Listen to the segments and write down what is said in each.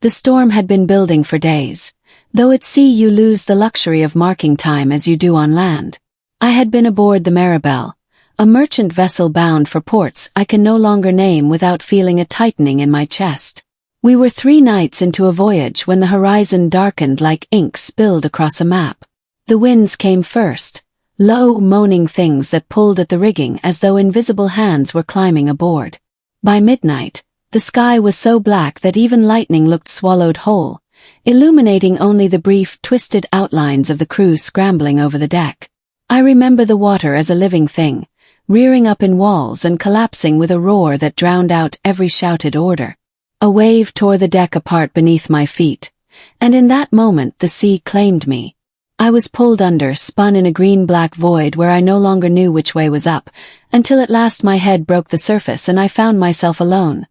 The storm had been building for days, though at sea you lose the luxury of marking time as you do on land. I had been aboard the Maribel, a merchant vessel bound for ports I can no longer name without feeling a tightening in my chest. We were 3 nights into a voyage when the horizon darkened like ink spilled across a map. The winds came first, low, moaning things that pulled at the rigging as though invisible hands were climbing aboard. By midnight, the sky was so black that even lightning looked swallowed whole, illuminating only the brief, twisted outlines of the crew scrambling over the deck. I remember the water as a living thing, rearing up in walls and collapsing with a roar that drowned out every shouted order. A wave tore the deck apart beneath my feet, and in that moment the sea claimed me. I was pulled under, spun in a green-black void where I no longer knew which way was up, until at last my head broke the surface and I found myself alone.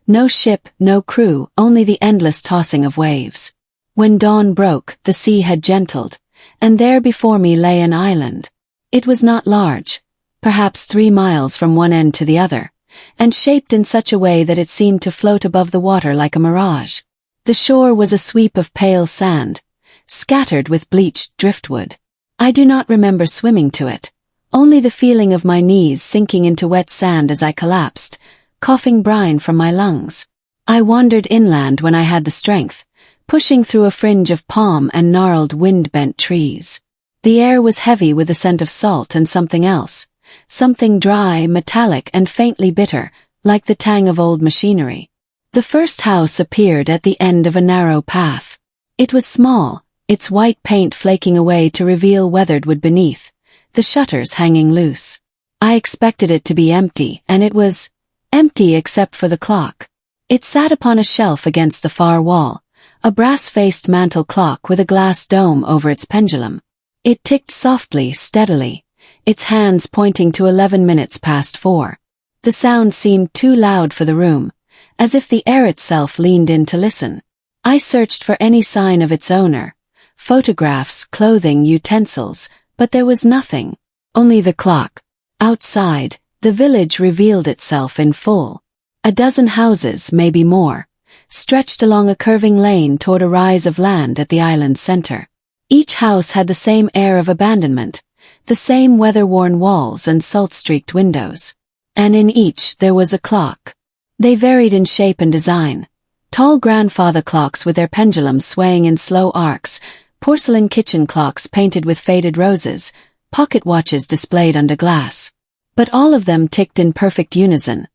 No ship, no crew, only the endless tossing of waves. When dawn broke, the sea had gentled, and there before me lay an island. It was not large, perhaps 3 miles from one end to the other, and shaped in such a way that it seemed to float above the water like a mirage. The shore was a sweep of pale sand, scattered with bleached driftwood. I do not remember swimming to it, only the feeling of my knees sinking into wet sand as I collapsed, coughing brine from my lungs. I wandered inland when I had the strength, pushing through a fringe of palm and gnarled wind-bent trees. The air was heavy with the scent of salt and something else, something dry, metallic and faintly bitter, like the tang of old machinery. The first house appeared at the end of a narrow path. It was small, its white paint flaking away to reveal weathered wood beneath, the shutters hanging loose. I expected it to be empty, and it was empty except for the clock. It sat upon a shelf against the far wall, a brass-faced mantel clock with a glass dome over its pendulum. It ticked softly, steadily, its hands pointing to 11 minutes past 4. The sound seemed too loud for the room, as if the air itself leaned in to listen. I searched for any sign of its owner, photographs, clothing, utensils, but there was nothing, only the clock. Outside, the village revealed itself in full. A dozen houses, maybe more, stretched along a curving lane toward a rise of land at the island's center. Each house had the same air of abandonment, the same weather-worn walls and salt-streaked windows. And in each there was a clock. They varied in shape and design. Tall grandfather clocks with their pendulums swaying in slow arcs, porcelain kitchen clocks painted with faded roses, pocket watches displayed under glass. But all of them ticked in perfect unison,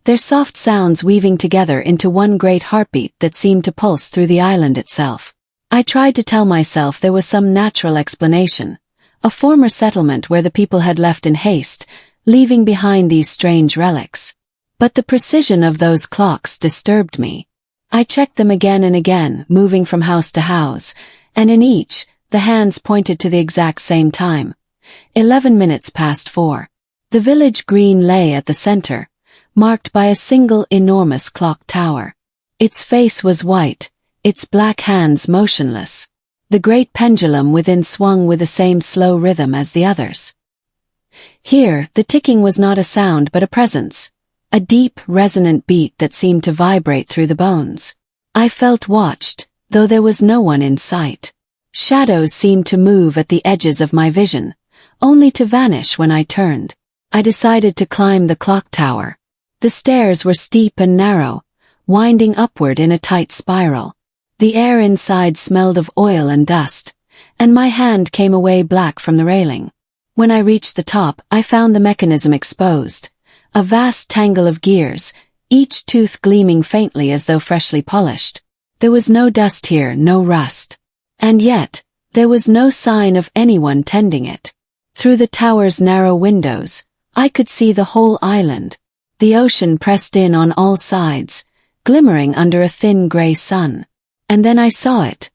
their soft sounds weaving together into one great heartbeat that seemed to pulse through the island itself. I tried to tell myself there was some natural explanation, a former settlement where the people had left in haste, leaving behind these strange relics. But the precision of those clocks disturbed me. I checked them again and again, moving from house to house, and in each, the hands pointed to the exact same time. 11 minutes past 4. The village green lay at the center, marked by a single enormous clock tower. Its face was white, its black hands motionless. The great pendulum within swung with the same slow rhythm as the others. Here, the ticking was not a sound but a presence, a deep, resonant beat that seemed to vibrate through the bones. I felt watched, though there was no one in sight. Shadows seemed to move at the edges of my vision, only to vanish when I turned. I decided to climb the clock tower. The stairs were steep and narrow, winding upward in a tight spiral. The air inside smelled of oil and dust, and my hand came away black from the railing. When I reached the top, I found the mechanism exposed, a vast tangle of gears, each tooth gleaming faintly as though freshly polished. There was no dust here, no rust. And yet, there was no sign of anyone tending it. Through the tower's narrow windows, I could see the whole island. The ocean pressed in on all sides, glimmering under a thin gray sun. And then I saw it.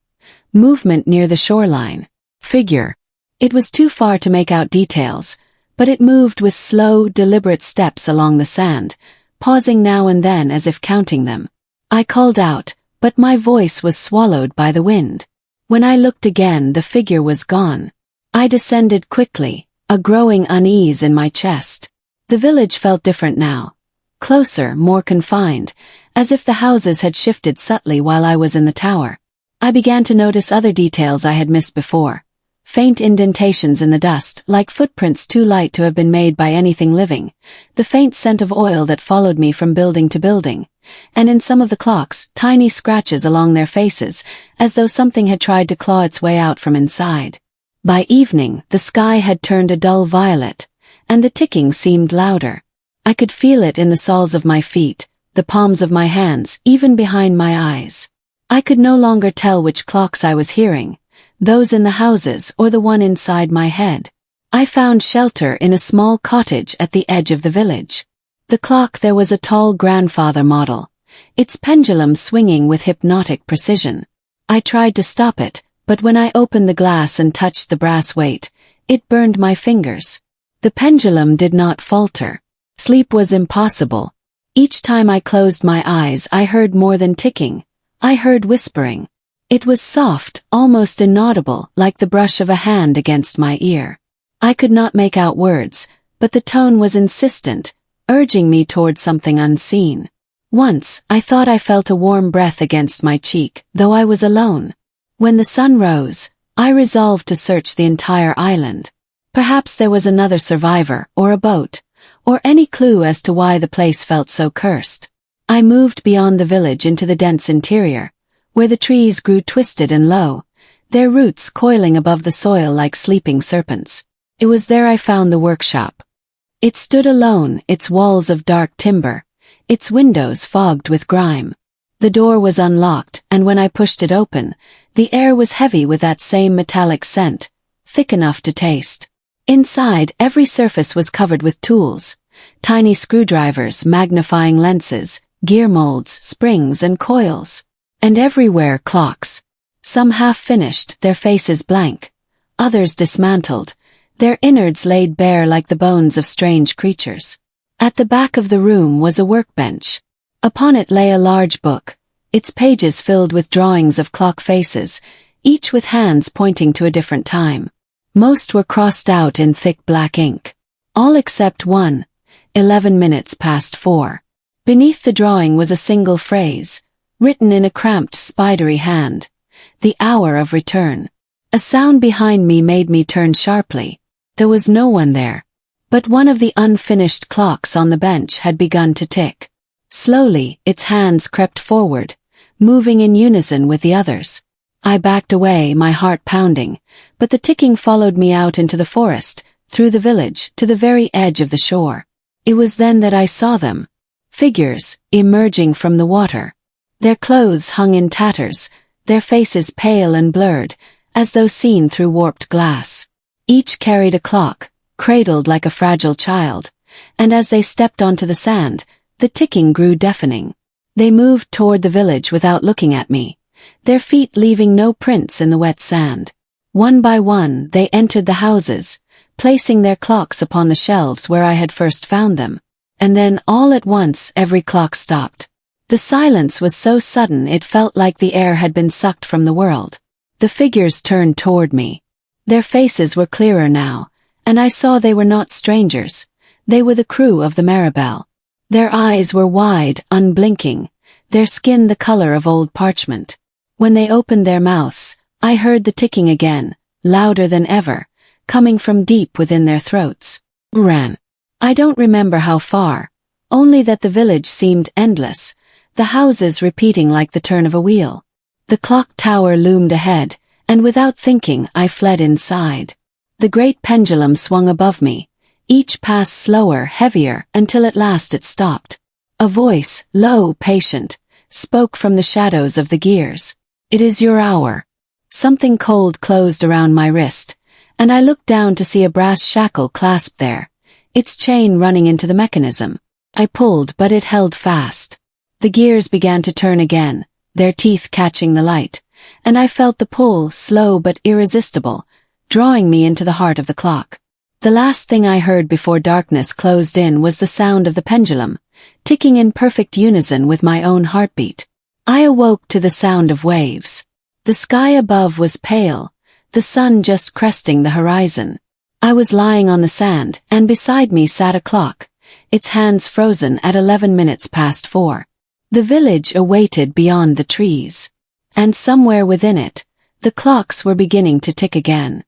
Movement near the shoreline. Figure. It was too far to make out details, but it moved with slow, deliberate steps along the sand, pausing now and then as if counting them. I called out, but my voice was swallowed by the wind. When I looked again, the figure was gone. I descended quickly, a growing unease in my chest. The village felt different now. closer, more confined, as if the houses had shifted subtly while I was in the tower. I began to notice other details I had missed before. Faint indentations in the dust, like footprints too light to have been made by anything living, the faint scent of oil that followed me from building to building, and in some of the clocks, tiny scratches along their faces, as though something had tried to claw its way out from inside. By evening, the sky had turned a dull violet, and the ticking seemed louder. I could feel it in the soles of my feet, the palms of my hands, even behind my eyes. I could no longer tell which clocks I was hearing, those in the houses or the one inside my head. I found shelter in a small cottage at the edge of the village. The clock there was a tall grandfather model, its pendulum swinging with hypnotic precision. I tried to stop it, but when I opened the glass and touched the brass weight, it burned my fingers. The pendulum did not falter. Sleep was impossible. Each time I closed my eyes, I heard more than ticking. I heard whispering. It was soft, almost inaudible, like the brush of a hand against my ear. I could not make out words, but the tone was insistent, urging me toward something unseen. Once, I thought I felt a warm breath against my cheek, though I was alone. When the sun rose, I resolved to search the entire island. Perhaps there was another survivor, or a boat, or any clue as to why the place felt so cursed. I moved beyond the village into the dense interior, where the trees grew twisted and low, their roots coiling above the soil like sleeping serpents. It was there I found the workshop. It stood alone, its walls of dark timber, its windows fogged with grime. The door was unlocked, and when I pushed it open, the air was heavy with that same metallic scent, thick enough to taste. Inside, every surface was covered with tools, tiny screwdrivers, magnifying lenses, gear molds, springs and coils. And everywhere clocks. Some half-finished, their faces blank. Others dismantled, their innards laid bare like the bones of strange creatures. At the back of the room was a workbench. Upon it lay a large book, its pages filled with drawings of clock faces, each with hands pointing to a different time. Most were crossed out in thick black ink. All except one, 11 minutes past 4. Beneath the drawing was a single phrase, written in a cramped, spidery hand. The hour of return. A sound behind me made me turn sharply. There was no one there. But one of the unfinished clocks on the bench had begun to tick. Slowly, its hands crept forward, moving in unison with the others. I backed away, my heart pounding, but the ticking followed me out into the forest, through the village, to the very edge of the shore. It was then that I saw them. Figures, emerging from the water. Their clothes hung in tatters, their faces pale and blurred, as though seen through warped glass. Each carried a clock, cradled like a fragile child, and as they stepped onto the sand, the ticking grew deafening. They moved toward the village without looking at me, their feet leaving no prints in the wet sand. One by one, they entered the houses, placing their clocks upon the shelves where I had first found them. And then, all at once, every clock stopped. The silence was so sudden it felt like the air had been sucked from the world. The figures turned toward me. Their faces were clearer now, and I saw they were not strangers. They were the crew of the Maribel. Their eyes were wide, unblinking, their skin the color of old parchment. When they opened their mouths, I heard the ticking again, louder than ever, coming from deep within their throats. Ran. I don't remember how far, only that the village seemed endless, the houses repeating like the turn of a wheel. The clock tower loomed ahead, and without thinking I fled inside. The great pendulum swung above me, each pass slower, heavier, until at last it stopped. A voice, low, patient, spoke from the shadows of the gears. "It is your hour." Something cold closed around my wrist, and I looked down to see a brass shackle clasped there, its chain running into the mechanism. I pulled, but it held fast. The gears began to turn again, their teeth catching the light, and I felt the pull, slow but irresistible, drawing me into the heart of the clock. The last thing I heard before darkness closed in was the sound of the pendulum, ticking in perfect unison with my own heartbeat. I awoke to the sound of waves. The sky above was pale, the sun just cresting the horizon. I was lying on the sand, and beside me sat a clock, its hands frozen at 11 minutes past 4. The village awaited beyond the trees. And somewhere within it, the clocks were beginning to tick again.